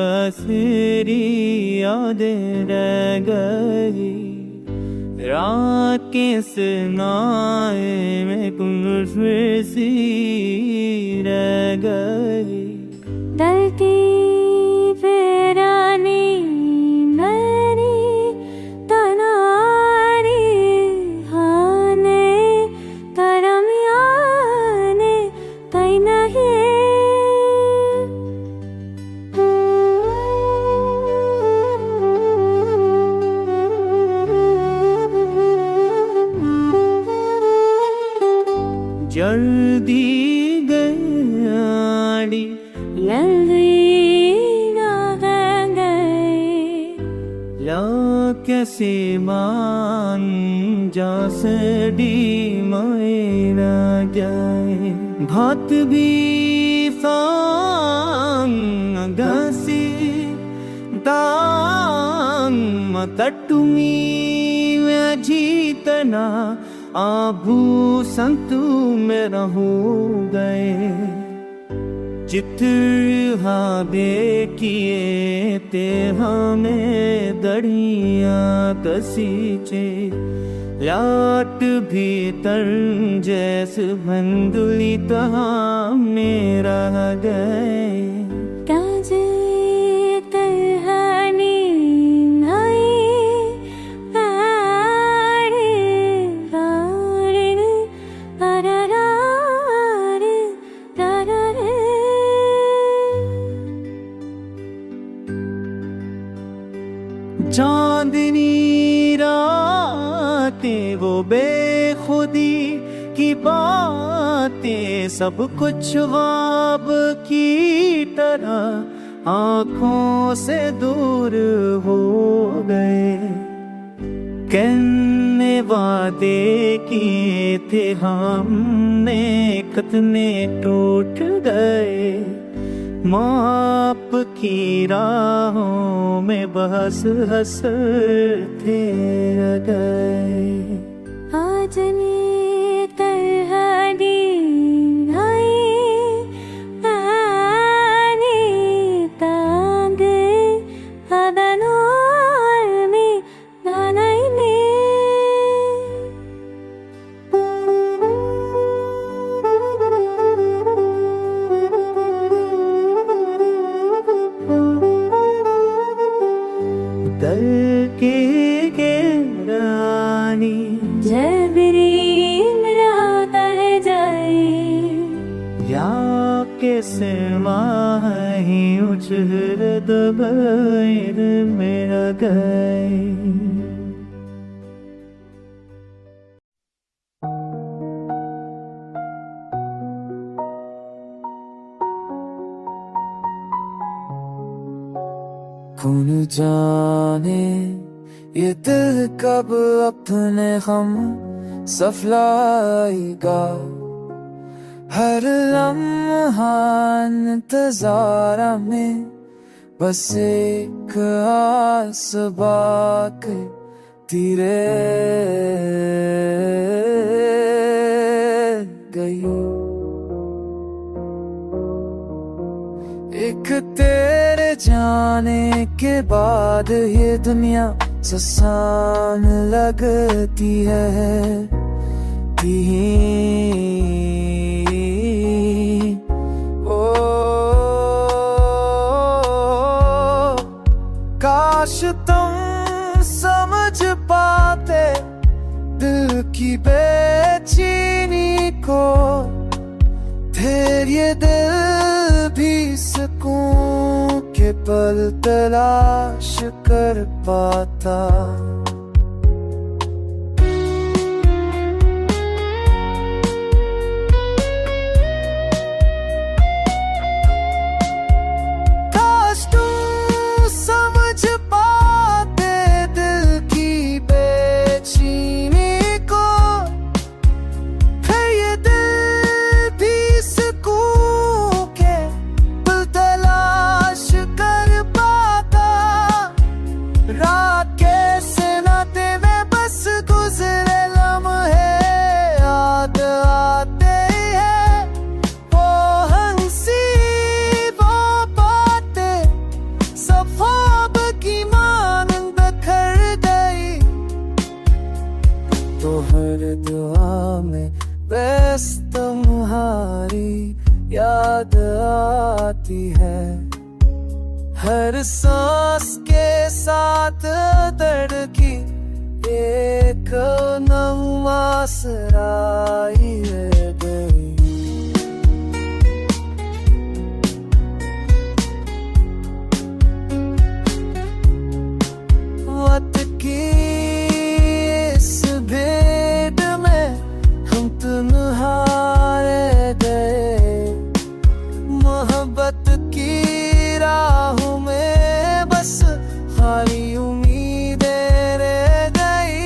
बसेरी यादें रह गई। रात के सनाए में कुछ सी रह गई। डलती वीरानी मेरी तनारी हाने तरमियाने तई नहीं। जल्दी गई कैसे मान जा सडी मेरा जाए। भात भी फांग गसी तांग मतटुमी में जीतना आभू संतु में रहू गए। चित्र देखिए ते हमें दरिया कसीचे। लाट भीतर जैसे बंदुली तहा मेरा गए। चांदनी रातें वो बेखुदी की बातें सब कुछ ख्वाब की तरह आँखों से दूर हो गए। कहने वादे किए थे हमने कितने टूट गए। माप की राहों में बहस हंसते गए। आज नी तरहनी आई आनी तांग हदनों में नानाई ने। दर के रानी जबरीन रहता है जाए। या के सिवा ही उजर दबैर मेरा गए। कौन जाने ये दिल कब अपने हम सफलाएगा। हर लम्हा इंतज़ार में बस एक आस बाकी रह गई। एक तेरे जाने के बाद ये दुनिया सुसान लगती है। ओ काश तुम समझ पाते दिल की बेचैनी को। धैर्य दिल भी सुकून के पल तलाश कर पाता। काश तुम समझ पाते दिल की बेचैनी को। फिर ये दिल भी सुकून के पल तलाश कर पाता। रात कैसे आती है। हर सांस के साथ दर्द की एक नम आसराई रह गई। वक्त की इस भेद में हम तन्हा रह गए। मोहब्बत की राहों में बस खाली उम्मीदें रह गई।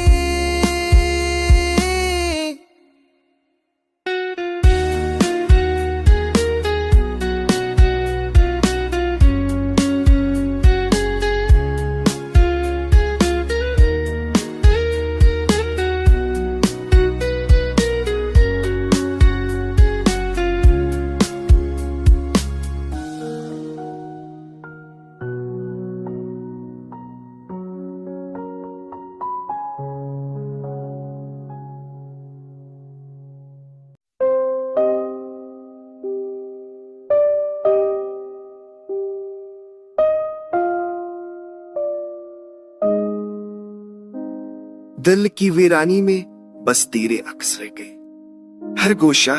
दिल की वीरानी में बस तेरे अक्स रह गए। हर गोशा,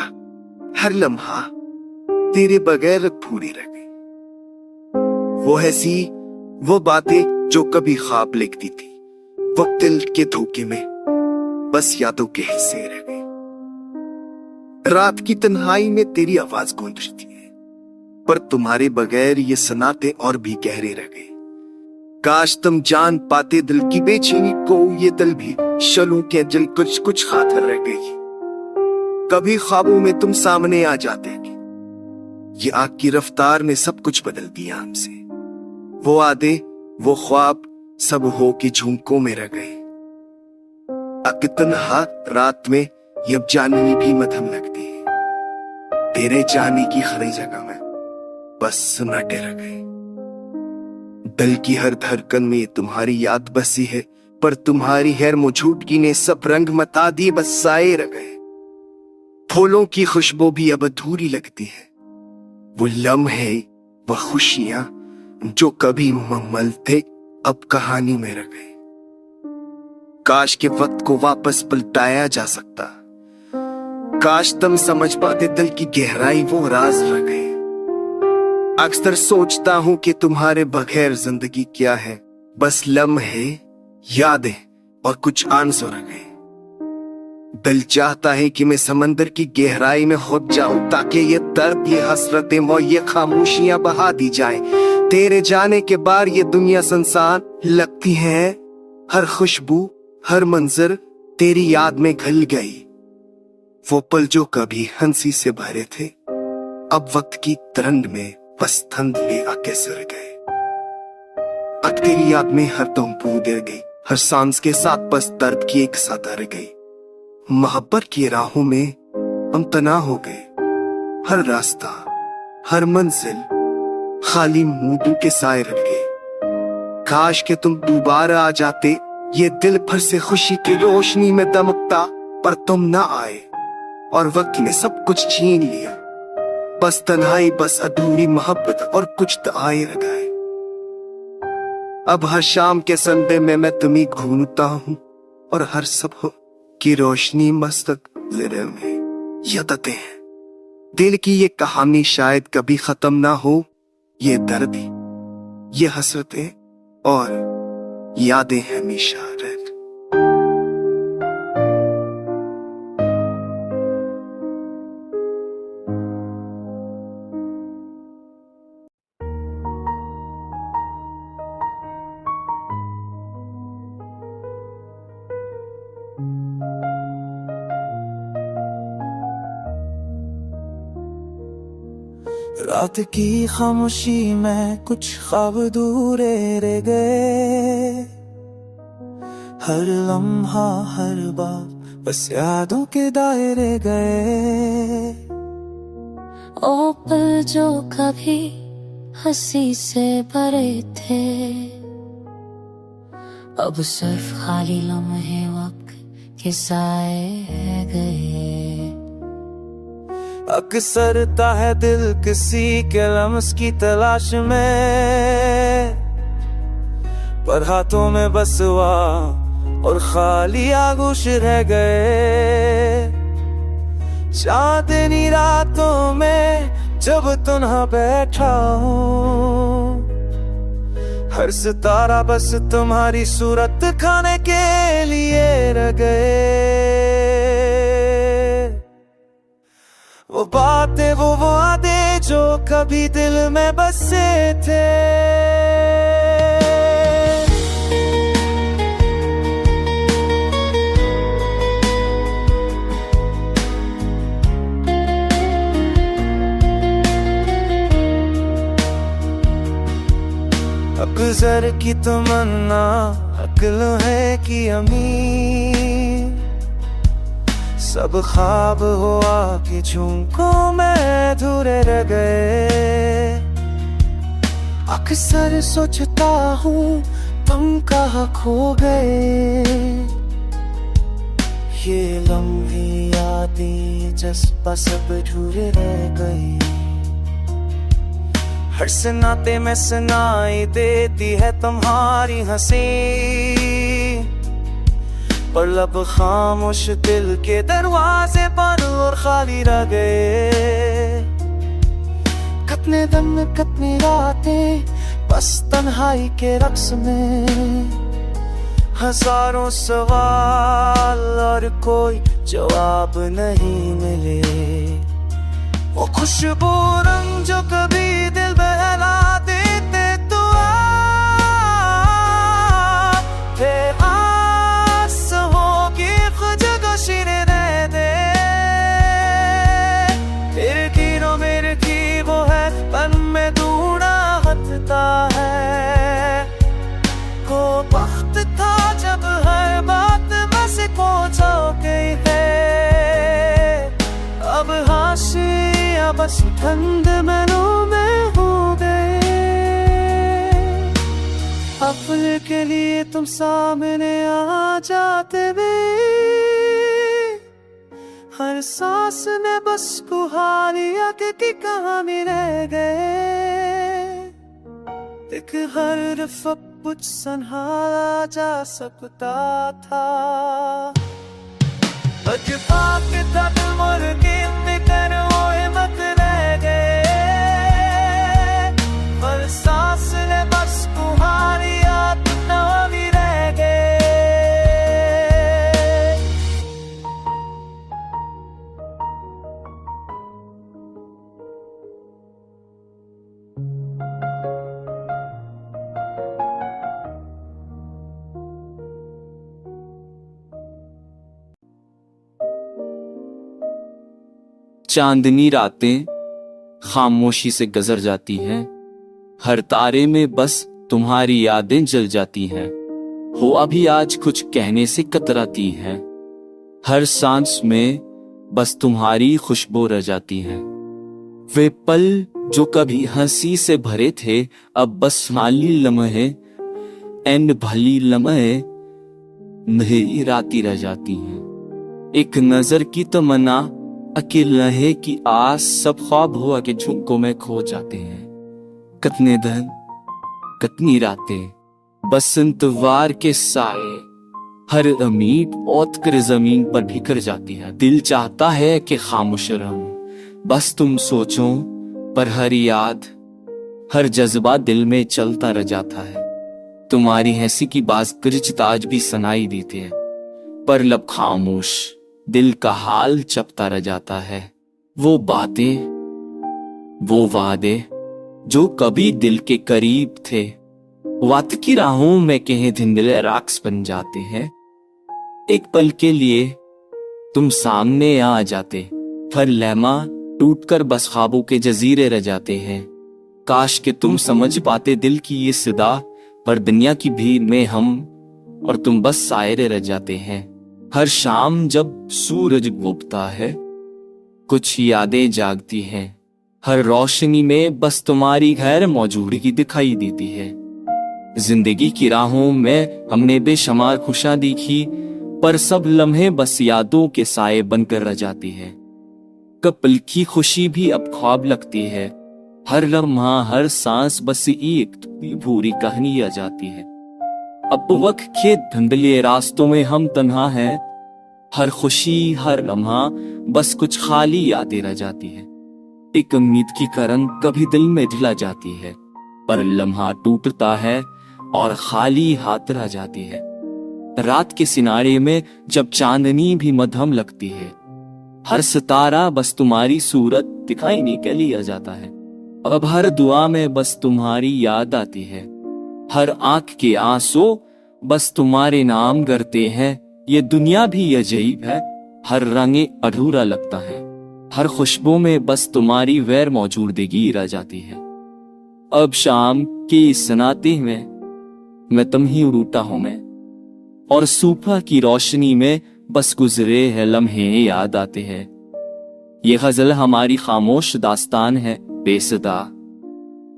हर लम्हा तेरे बगैर अधूरी रह गई। वो हंसी, वो बातें जो कभी ख्वाब लिखती थी, वक्त दिल के धोखे में बस यादों के हिस्से रह गए। रात की तन्हाई में तेरी आवाज गूंजती है, पर तुम्हारे बगैर ये सनाते और भी गहरे रह गए। काश तुम जान पाते दिल की बेचैनी को, ये दिल भी शलों के जल कुछ कुछ खातर रह गई। कभी ख्वाबों में तुम सामने आ जाते, ये आग की रफ्तार ने सब कुछ बदल दिया हमसे। वो आदे, वो ख्वाब सब हो के झुमकों में रह गए। तन्हा रात में ये अब जाननी भी मध्यम लगती है। तेरे जाने की हर जगह में बस सन्नाटे रह गए। दिल की हर धड़कन में तुम्हारी याद बसी है, पर तुम्हारी हैर मौजूदगी ने सब रंग मता दिए, बस साए रह गए। फूलों की खुशबू भी अब अधूरी लगती है। वो लम्हे, वो खुशियां जो कभी मुकम्मल थे, अब कहानी में रह गए। काश के वक्त को वापस पलटाया जा सकता। काश तुम समझ पाते दिल की गहराई, वो राज रह गए। अक्सर सोचता हूं कि तुम्हारे बगैर जिंदगी क्या है, बस लम्हे, यादें और कुछ आंसू रह गए। दिल चाहता है कि मैं समंदर की गहराई में खुद जाऊं, ताकि ये दर्द, ये हसरतें और ये खामोशियां बहा दी जाएं। तेरे जाने के बाद ये दुनिया संसान लगती है। हर खुशबू, हर मंजर तेरी याद में घल गई। वो पल जो कभी हंसी से भरे थे, अब वक्त की तरंग में बस धुंधले आके सर गए। अब तेरी याद में हर दम बूंद गई, हर सांस के साथ बस दर्द की एक साथ रह गई। मोहब्बत की राहों में हम तना हो गए। हर रास्ता, हर मंजिल खाली मूडों के साए रह गए। काश के तुम दोबारा आ जाते, ये दिल भर से खुशी की रोशनी में दमकता, पर तुम ना आए और वक्त ने सब कुछ छीन लिया। बस तन्हाई, बस अधूरी मोहब्बत और कुछ आए रह गए। अब हर शाम के संडे में मैं तुम्हें घूमता हूँ, और हर सुबह की रोशनी मस्तक ज़रे में यादें हैं। दिल की ये कहानी शायद कभी खत्म ना हो। ये दर्द, ये हसरतें और यादें हमेशा रहती। रात की खामोशी में कुछ ख्वाब दूरे रह गए। हर लम्हा, हर बात बस यादों के दायरे गए। ओ पल जो कभी हंसी से भरे थे, अब सिर्फ खाली लम्हे वक्त के साए गए। अक्सर ता है दिल किसी के लम्स की तलाश में, पर हाथों में बसवा और खाली आगोश रह गए। चांदनी रातों में जब तन्हा बैठा हूँ, हर सितारा बस तुम्हारी सूरत खाने के लिए रह गए। वो बातें वो वादे जो कभी दिल में बसे थे, अक्सर की तमन्ना अक्ल है कि अमीर, सब ख्वाब हुआ कि झुमकों में अधूरे रह गए। अक्सर सोचता हूँ तुम कहाँ खो गए, ये लम्हे यादें जज्बा सब अधूरे रह गए। हर सुनाते में सुनाई देती है तुम्हारी हंसी, पर लब खामोश दिल के दरवाजे बंद और खाली रह गए। कितने दिन कितनी रातें बस तन्हाई के रक्स में, हजारों सवाल और कोई जवाब नहीं मिले। वो खुशबू रंग जो कभी दिल बहला देते तो फिर आस होगी जगह शिरे रह दे। तेरे कीरों मेरे की वो है पन में ढूंढा हटता है। को वक्त था जब हर बात बस पहुंचा गई है, अब हाशिया बस ठंड मनों में हो गए। अपने के लिए तुम सामने आ जाते वे, हर सांस में बस कुहालिया की कहानी रह गए। एक हर रफ़ कुछ संभाला जा सकता था, अजबाक तक मुर्गी कर वो हिम्मत रह गए। हर सांस ने बस कुहारिया ना भी रह गए। चांदनी रातें खामोशी से गुजर जाती हैं, हर तारे में बस तुम्हारी यादें जल जाती हैं। हो अभी आज कुछ कहने से कतराती है, हर सांस में बस तुम्हारी खुशबू रह जाती है। वे पल जो कभी हंसी से भरे थे अब बस माली लम्हे एन भली लम्हे नहीं राती रह जाती हैं। एक नजर की तमन्ना अकेला है कि आस सब ख्वाब हुआ के झुमकों में खो जाते हैं। कितने दिन कितनी रातें बसंतवार के साए हर अमीर औत कर जमीन पर बिखर जाती है। दिल चाहता है कि खामोश रहूं, बस तुम सोचो, पर हर याद हर जज्बा दिल में चलता रह जाता है। तुम्हारी हंसी की बाज गिरज आज भी सुनाई देती है, पर लब खामोश दिल का हाल चपता रह जाता है। वो बातें वो वादे जो कभी दिल के करीब थे, वक्त की राहों में कहीं धुंधले राक्स बन जाते हैं। एक पल के लिए तुम सामने आ जाते, फिर लहमा टूटकर बस ख्वाबों के जजीरे रह जाते हैं। काश कि तुम समझ पाते दिल की ये सदा, पर दुनिया की भीड़ में हम और तुम बस सायरे रह जाते हैं। हर शाम जब सूरज डूबता है कुछ यादें जागती हैं, हर रोशनी में बस तुम्हारी गैर मौजूदगी दिखाई देती है। जिंदगी की राहों में हमने बेशुमार खुशियां देखी, पर सब लम्हे बस यादों के साए बनकर रह जाती है। कब पल की खुशी भी अब ख्वाब लगती है, हर लम्हा हर सांस बस एक भूरी कहानी आ जाती है। अब वक्त के धुंधले रास्तों में हम तन्हा हैं, हर खुशी हर लम्हा बस कुछ खाली यादें रह जाती है। एक उम्मीद की किरण कभी दिल में जला जाती है, पर लम्हा टूटता है और खाली हाथ रह जाती है। रात के सिनारे में जब चांदनी भी मध्यम लगती है, हर सितारा बस तुम्हारी सूरत दिखाने के लिए आ जाता है। अब हर दुआ में बस तुम्हारी याद आती है, हर आंख के आंसू बस तुम्हारे नाम करते हैं। ये दुनिया भी अजीब है, हर रंग अधूरा लगता है, हर खुशबू में बस तुम्हारी वैर मौजूदगी रह जाती है। अब शाम के इस सन्नाटे में मैं तुम ही रूठा हूं मैं, और सुबह की रोशनी में बस गुजरे हैं लम्हे याद आते हैं। ये गजल हमारी खामोश दास्तान है बेसदा,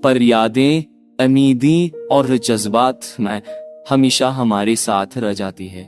पर यादें उम्मीदें और जज्बात में हमेशा हमारे साथ रह जाती है।